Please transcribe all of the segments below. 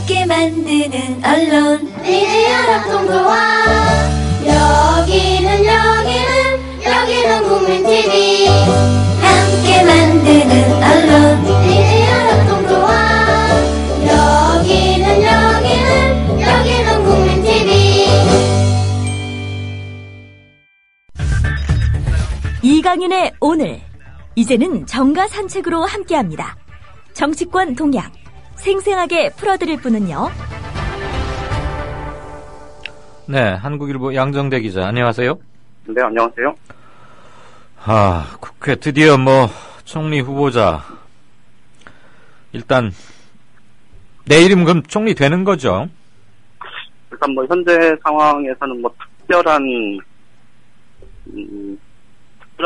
함께 만드는 언론 미디어 협동조합. 여기는 국민TV. 함께 만드는 언론 미디어 협동조합. 여기는 국민TV. 이강인의 오늘, 이제는 정가 산책으로 함께합니다. 정치권 동향 생생하게 풀어드릴 분은요. 네, 한국일보 양정대 기자, 안녕하세요. 네, 안녕하세요. 국회 드디어 총리 후보자, 일단 내일이면 그럼 총리 되는 거죠? 일단 현재 상황에서는 특별한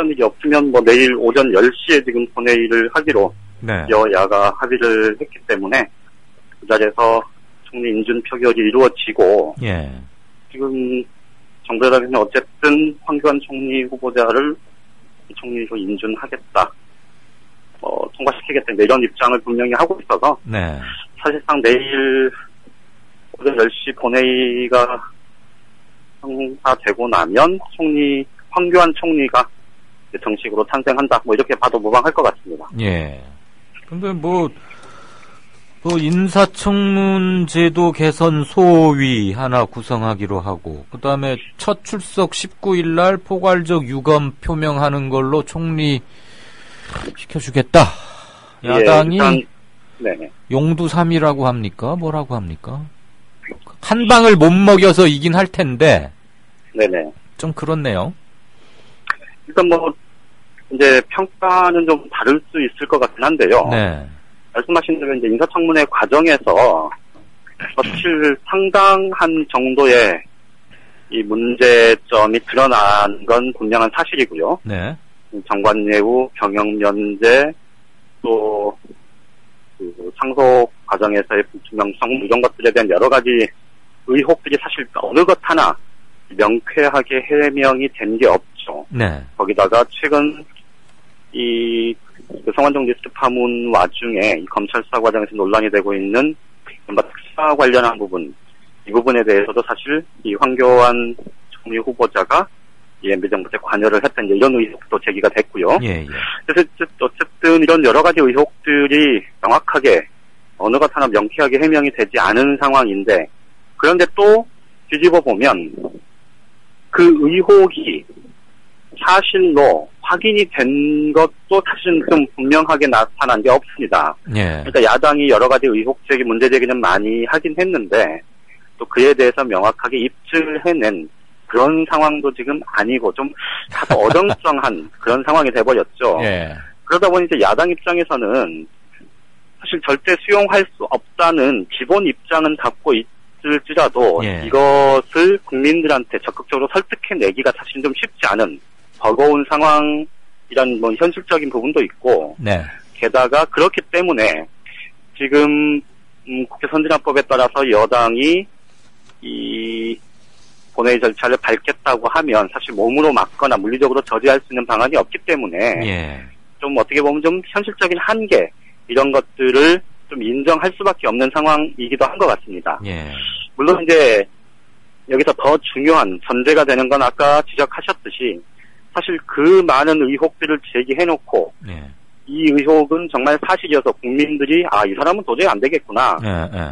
일이 없으면 내일 오전 10시에 지금 본회의를 하기로 네. 여야가 합의를 했기 때문에 그 자리에서 총리 인준 표결이 이루어지고, 예. 지금 정부 여당에서는 어쨌든 황교안 총리 후보자를 총리로 인준하겠다, 통과시키겠다, 이런 입장을 분명히 하고 있어서, 네. 사실상 내일 오전 10시 본회의가 성사되고 나면 황교안 총리가 정식으로 탄생한다, 이렇게 봐도 무방할 것 같습니다. 예. 근데 인사청문 제도 개선 소위 하나 구성하기로 하고, 그 다음에 첫 출석 19일 날 포괄적 유감 표명하는 걸로 총리 시켜주겠다. 야당이 네네. 용두삼이라고 합니까? 뭐라고 합니까? 한 방을 못 먹여서 이긴 할 텐데. 네네. 좀 그렇네요. 일단 이제 평가는 좀 다를 수 있을 것 같긴 한데요. 네. 말씀하신 대로 이제 인사청문회 과정에서 사실 상당한 정도의 이 문제점이 드러난 건 분명한 사실이고요. 네. 정관예우, 경영면제, 또 그 상속 과정에서의 불투명성, 이런 것들에 대한 여러 가지 의혹들이 사실 어느 것 하나 명쾌하게 해명이 된 게 없죠. 네. 거기다가 최근 성완종 리스트 파문 와중에 이 검찰 수사 과정에서 논란이 되고 있는 특사 관련한 부분, 이 부분에 대해서도 사실 이 황교안 총리 후보자가 이 MB 정부 때 관여를 했던 이런 의혹도 제기가 됐고요. 예. 그래서 어쨌든 이런 여러 가지 의혹들이 명확하게 어느 것 하나 명쾌하게 해명이 되지 않은 상황인데, 그런데 또 뒤집어 보면 그 의혹이 사실로 확인이 된 것도 사실은 좀 분명하게 나타난 게 없습니다. 예. 그러니까 야당이 여러 가지 의혹 제기, 문제 제기는 많이 하긴 했는데, 또 그에 대해서 명확하게 입증을 해낸 그런 상황도 지금 아니고 좀 다소 어정쩡한 그런 상황이 돼버렸죠. 예. 그러다 보니 이제 야당 입장에서는 사실 절대 수용할 수 없다는 기본 입장은 갖고 있을지라도, 예. 이것을 국민들한테 적극적으로 설득해내기가 사실 좀 쉽지 않은 버거운 상황이란 현실적인 부분도 있고, 네. 게다가 그렇기 때문에 지금 국회 선진화법에 따라서 여당이 이 본회의 절차를 밟겠다고 하면 사실 몸으로 막거나 물리적으로 저지할 수 있는 방안이 없기 때문에, 예. 좀 어떻게 보면 좀 현실적인 한계, 이런 것들을 좀 인정할 수밖에 없는 상황이기도 한 것 같습니다. 예. 물론 이제 여기서 더 중요한 전제가 되는 건 아까 지적하셨듯이 사실 그 많은 의혹들을 제기해놓고, 예. 이 의혹은 정말 사실이어서 국민들이 이 사람은 도저히 안 되겠구나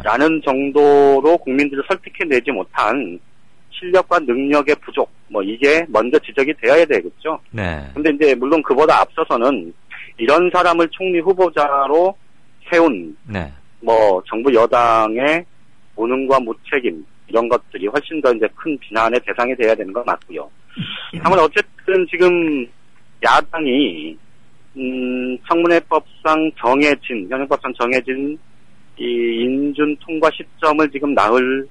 라는 정도로 국민들을 설득해내지 못한 실력과 능력의 부족, 이게 먼저 지적이 되어야 되겠죠. 네. 근데 이제 물론 그보다 앞서서는 이런 사람을 총리 후보자로 세운 네. 정부 여당의 무능과 무책임, 이런 것들이 훨씬 더 이제 큰 비난의 대상이 돼야 되는 건 맞고요. 다만 어쨌든 지금 야당이 청문회법상 현행법상 정해진 이 인준 통과 시점을 지금 나흘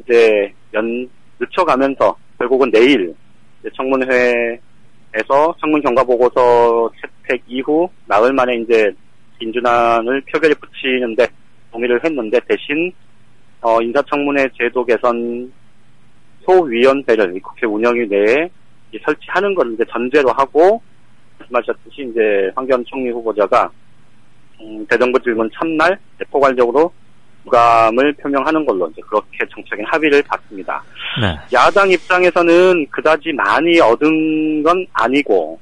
이제 늦춰가면서 결국은 내일 청문회에서 청문 경과 보고서 채택 이후 나흘 만에 이제 인준안을 표결에 붙이는데 동의를 했는데, 대신 인사청문회 제도 개선 소위원회를 국회 운영위 내에 설치하는 걸 이제 전제로 하고, 말씀하셨듯이 이제 황교안 총리 후보자가 대정부 질문 첫날 포괄적으로 유감을 표명하는 걸로 이제 그렇게 정책적인 합의를 봤습니다. 네. 야당 입장에서는 그다지 많이 얻은 건 아니고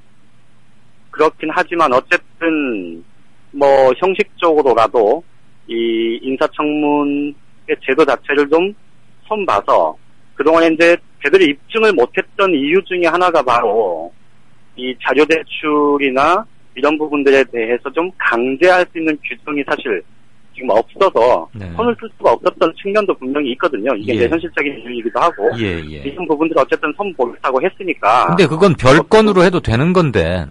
그렇긴 하지만 어쨌든 뭐 형식적으로라도 이 인사청문회 제도 자체를 좀 손봐서 그동안에 이제 제대로 입증을 못했던 이유 중에 하나가 바로 이 자료 제출이나 이런 부분들에 대해서 좀 강제할 수 있는 규정이 사실 지금 없어서 네. 손을 쓸 수가 없었던 측면도 분명히 있거든요. 이게 예. 이제 현실적인 이유이기도 하고 예. 이런 부분들을 어쨌든 손 보겠다고 했으니까. 근데 그건 별건으로 해도 되는 건데.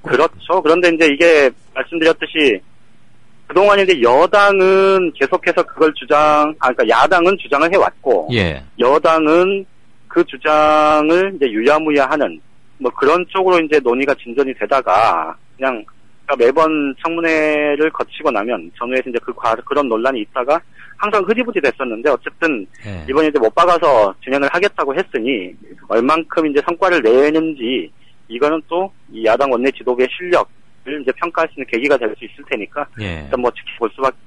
그렇죠. 그런데 이제 이게 말씀드렸듯이 그동안 이제 여당은 계속해서 그걸 그러니까 야당은 주장을 해왔고, 예. 여당은 그 주장을 이제 유야무야하는 뭐 그런 쪽으로 이제 논의가 진전이 되다가 그냥 그러니까 매번 청문회를 거치고 나면 전후에서 이제 그런 논란이 있다가 항상 흐지부지 됐었는데 어쨌든 예. 이번에 이제 못 박아서 진행을 하겠다고 했으니 얼만큼 이제 성과를 내는지 이거는 또 이 야당 원내 지도부의 실력을 이제 평가할 수 있는 계기가 될 수 있을 테니까 예. 일단 뭐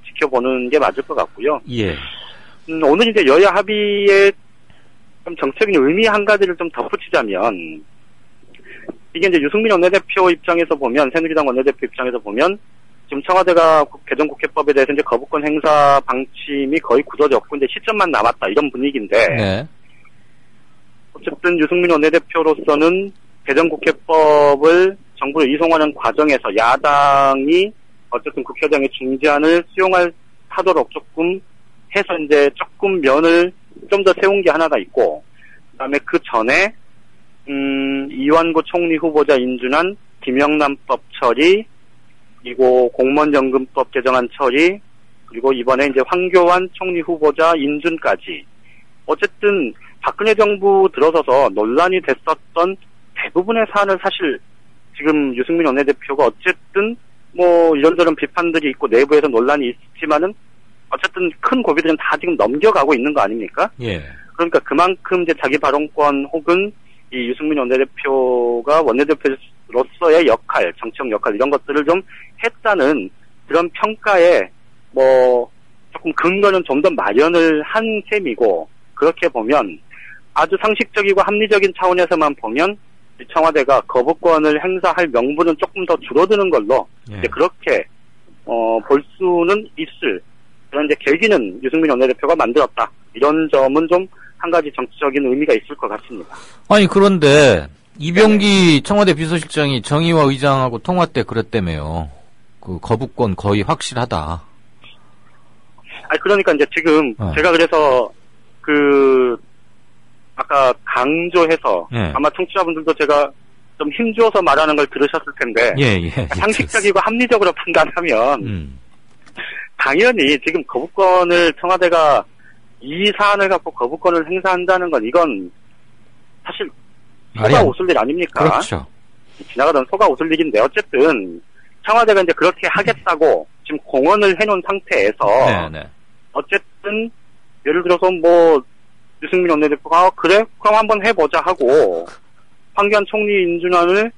지켜보는 게 맞을 것 같고요. 예. 오늘 이제 여야 합의의 좀 정책적인 의미 한 가지를 좀 덧붙이자면 이게 이제 유승민 원내대표 입장에서 보면 새누리당 원내대표 입장에서 보면 지금 청와대가 개정국회법에 대해서 이제 거부권 행사 방침이 거의 굳어졌고 이제 시점만 남았다 이런 분위기인데 네. 어쨌든 유승민 원내대표로서는 개정국회법을 정부로 이송하는 과정에서 야당이 어쨌든 국회의장의 중재안을 수용할 하도록 조금 해서 이제 조금 면을 좀 더 세운 게 하나가 있고 그다음에 그 전에 이완구 총리 후보자 인준안 김영란법 처리 그리고 공무원연금법 개정안 처리 그리고 이번에 이제 황교안 총리 후보자 인준까지 어쨌든 박근혜 정부 들어서서 논란이 됐었던 대부분의 사안을 사실 지금 유승민 원내대표가 어쨌든 뭐 이런저런 비판들이 있고 내부에서 논란이 있지만은 어쨌든 큰 고비들은 다 지금 넘겨가고 있는 거 아닙니까? 예. 그러니까 그만큼 이제 자기 발언권 혹은 이 유승민 원내대표가 원내대표로서의 역할, 정치적 역할 이런 것들을 좀 했다는 그런 평가에 뭐 조금 근거는 좀 더 마련을 한 셈이고 그렇게 보면 아주 상식적이고 합리적인 차원에서만 보면 청와대가 거부권을 행사할 명분은 조금 더 줄어드는 걸로 예. 이제 그렇게 볼 수는 있을 그런 이제 계기는 유승민 원내대표가 만들었다 이런 점은 좀 한 가지 정치적인 의미가 있을 것 같습니다. 아니 그런데 이병기 청와대 비서실장이 정의와 의장하고 통화 때 그랬다며요. 그 거부권 거의 확실하다. 아니 그러니까 이제 지금 제가 그래서 그 아까 강조해서 예. 아마 청취자분들도 제가 좀 힘주어서 말하는 걸 들으셨을 텐데 예. 상식적이고 합리적으로 판단하면 당연히 지금 거부권을 청와대가 이 사안을 갖고 거부권을 행사한다는 건 이건 사실 소가 웃을 일 아닙니까? 그렇죠. 지나가던 소가 웃을 일인데 어쨌든 청와대가 이제 그렇게 하겠다고 지금 공언을 해놓은 상태에서 네네. 어쨌든 예를 들어서 뭐 유승민 원내대표가 그래 그럼 한번 해보자 하고 황교안 총리 인준안을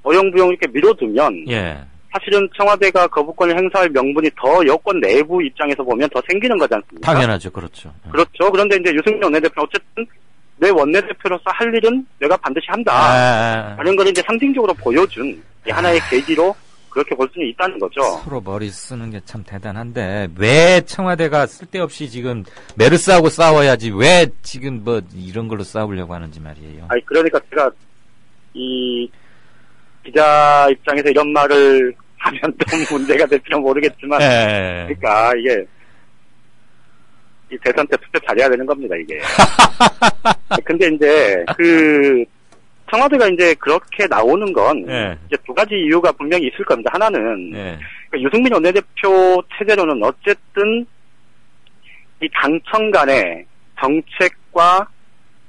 어영부영 이렇게 밀어두면 예. 사실은 청와대가 거부권을 행사할 명분이 더 여권 내부 입장에서 보면 더 생기는 거지 않습니까? 당연하죠. 그렇죠. 그렇죠. 그런데 이제 유승민 원내대표는 어쨌든 내 원내대표로서 할 일은 내가 반드시 한다. 라는 걸 이제 상징적으로 보여준 하나의 계기로 그렇게 볼 수는 있다는 거죠. 서로 머리 쓰는 게 참 대단한데 왜 청와대가 쓸데없이 지금 메르스하고 싸워야지 왜 지금 뭐 이런 걸로 싸우려고 하는지 말이에요. 아니 그러니까 제가 이 기자 입장에서 이런 말을 하면 또 문제가 될지는 모르겠지만 그러니까 이게 이 대선 때 투표 잘해야 되는 겁니다 이게. 근데 이제 그 청와대가 이제 그렇게 나오는 건 이제 두 가지 이유가 분명히 있을 겁니다. 하나는 그러니까 유승민 원내대표 체제로는 어쨌든 이 당청 간의 정책과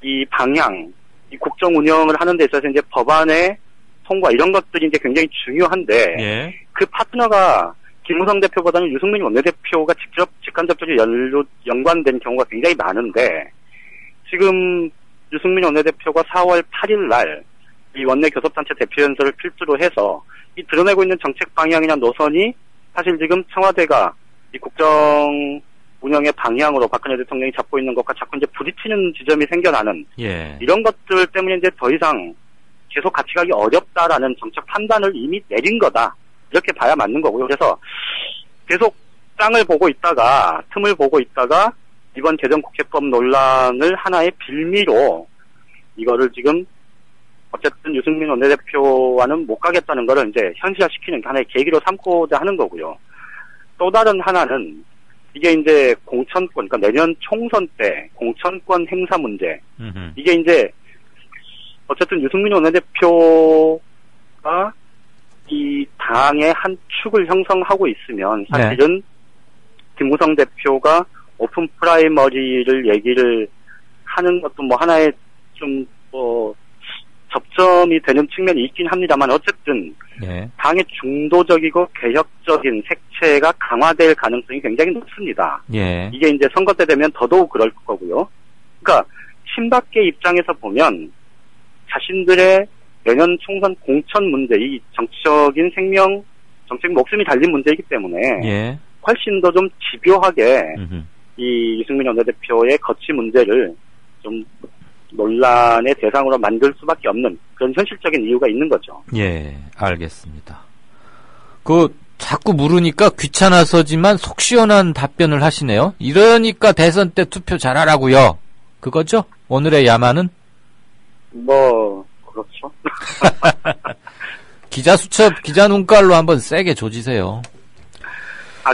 이 방향, 이 국정 운영을 하는 데 있어서 이제 법안의 통과 이런 것들이 이제 굉장히 중요한데 그 파트너가 김무성 대표보다는 유승민 원내대표가 직간접적으로 연관된 경우가 굉장히 많은데 지금 유승민 원내대표가 4월 8일 날 이 원내 교섭단체 대표연설을 필두로 해서 이 드러내고 있는 정책 방향이나 노선이 사실 지금 청와대가 이 국정 운영의 방향으로 박근혜 대통령이 잡고 있는 것과 자꾸 이제 부딪히는 지점이 생겨나는 예. 이런 것들 때문에 이제 더 이상 계속 같이 가기 어렵다라는 정책 판단을 이미 내린 거다. 이렇게 봐야 맞는 거고요. 그래서 계속 짬을 보고 있다가 틈을 보고 있다가 이번 개정국회법 논란을 하나의 빌미로 이거를 지금 어쨌든 유승민 원내대표와는 못 가겠다는 거를 이제 현실화시키는 하나의 계기로 삼고자 하는 거고요. 또 다른 하나는 이게 이제 공천권, 그러니까 내년 총선 때 공천권 행사 문제. 이게 이제 어쨌든 유승민 원내대표가 이 당의 한 축을 형성하고 있으면 사실은 김무성 대표가 오픈 프라이머리를 얘기를 하는 것도 뭐 하나의 좀 접점이 되는 측면이 있긴 합니다만 어쨌든 당의 중도적이고 개혁적인 색채가 강화될 가능성이 굉장히 높습니다. 이게 이제 선거 때 되면 더더욱 그럴 거고요. 그러니까 친박계 입장에서 보면 자신들의 내년 총선 공천 문제, 이 정치적인 생명, 정책 목숨이 달린 문제이기 때문에 훨씬 더 좀 집요하게 이 유승민 원내대표의 거취 문제를 좀 논란의 대상으로 만들 수밖에 없는 그런 현실적인 이유가 있는 거죠. 예, 알겠습니다. 자꾸 물으니까 귀찮아서지만 속 시원한 답변을 하시네요. 이러니까 대선 때 투표 잘하라고요. 그거죠? 오늘의 야만은? 그렇죠. 기자 수첩, 기자 눈깔로 한번 세게 조지세요.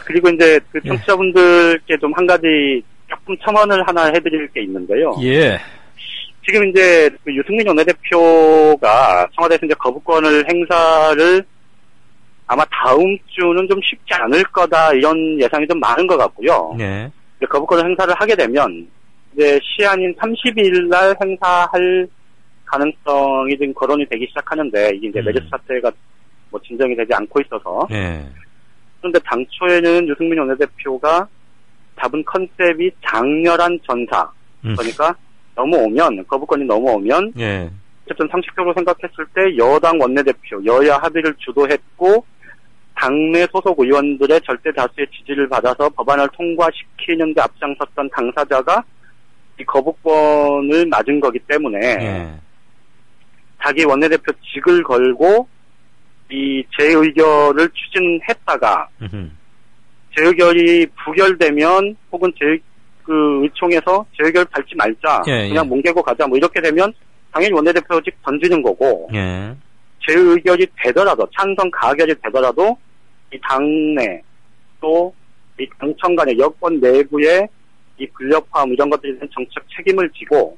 그리고 이제 그 청취자분들께 좀 한 가지 조금 첨언을 하나 해드릴 게 있는데요. 예. 지금 이제 그 유승민 원내대표가 청와대에서 이제 거부권을 행사를 아마 다음 주는 좀 쉽지 않을 거다 이런 예상이 좀 많은 것 같고요. 거부권을 행사를 하게 되면 이제 시한인 30일 날 행사할 가능성이 지금 거론이 되기 시작하는데 이게 이제 메르스 사태가 뭐 진정이 되지 않고 있어서. 그런데 당초에는 유승민 원내대표가 잡은 컨셉이 장렬한 전사. 그러니까 넘어오면, 거부권이 넘어오면, 어쨌든 상식적으로 생각했을 때 여당 원내대표, 여야 합의를 주도했고, 당내 소속 의원들의 절대 다수의 지지를 받아서 법안을 통과시키는 데 앞장섰던 당사자가 이 거부권을 맞은 거기 때문에, 자기 원내대표직을 걸고, 이 재의결을 추진했다가, 재의결이 부결되면, 혹은 의총에서 재의결 밟지 말자. 그냥 뭉개고 가자. 뭐 이렇게 되면 당연히 원내대표직 던지는 거고. 재의결이 되더라도 찬성 가결이 되더라도 이 당내 또 이 당청 간의 여권 내부의 이 불협화음 이런 것들에 대한 정책 책임을 지고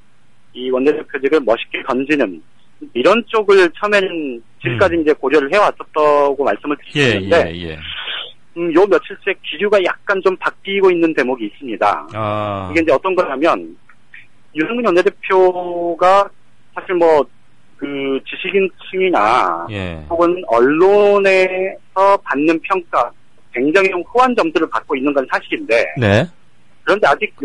이 원내대표직을 멋있게 던지는 이런 쪽을 처음에는 지금까지 이제 고려를 해왔었다고 말씀을 드렸는데 요 며칠째 기류가 약간 좀 바뀌고 있는 대목이 있습니다. 이게 이제 어떤 거냐면, 유승민 원내대표가 사실 지식인층이나, 혹은 언론에서 받는 평가, 굉장히 좀 후한 점들을 받고 있는 건 사실인데, 그런데 아직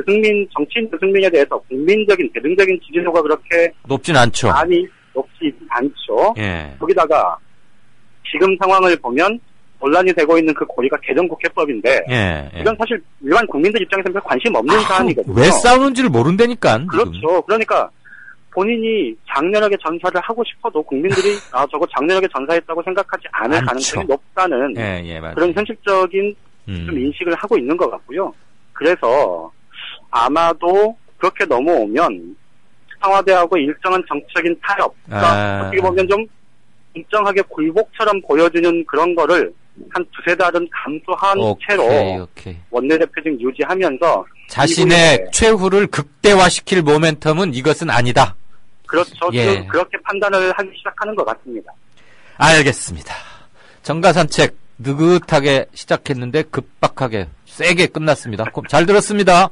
정치인 유승민에 대해서 국민적인, 대중적인 지지도가 그렇게 높진 않죠. 많이 높지 않죠. 거기다가, 지금 상황을 보면, 논란이 되고 있는 그 고리가 개정국회법인데 이건 사실 일반 국민들 입장에서는 별 관심 없는 사안이거든요. 왜 싸우는지를 모른다니까. 그렇죠. 그러니까 본인이 장렬하게 전사를 하고 싶어도 국민들이 저거 장렬하게 전사했다고 생각하지 않을 가능성이 높다는 그런 현실적인 좀 인식을 하고 있는 것 같고요. 그래서 아마도 그렇게 넘어오면 청와대하고 일정한 정치적인 타협, 그러니까 어떻게 보면 좀 일정하게 굴복처럼 보여지는 그런 거를 한 두세 달은 감수한 채로 원내대표직 유지하면서 자신의 최후를 극대화시킬 모멘텀은 이것은 아니다. 그렇죠. 지금 그렇게 판단을 하기 시작하는 것 같습니다. 알겠습니다. 정가산책 느긋하게 시작했는데 급박하게 세게 끝났습니다. 잘 들었습니다.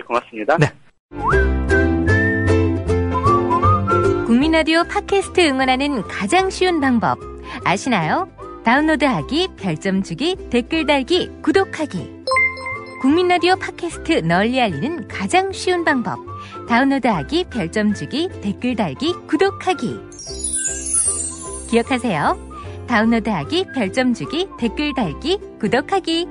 고맙습니다. 국민라디오 팟캐스트 응원하는 가장 쉬운 방법 아시나요? 다운로드하기, 별점 주기, 댓글 달기, 구독하기. 국민라디오 팟캐스트 널리 알리는 가장 쉬운 방법. 다운로드하기, 별점 주기, 댓글 달기, 구독하기. 기억하세요. 다운로드하기, 별점 주기, 댓글 달기, 구독하기.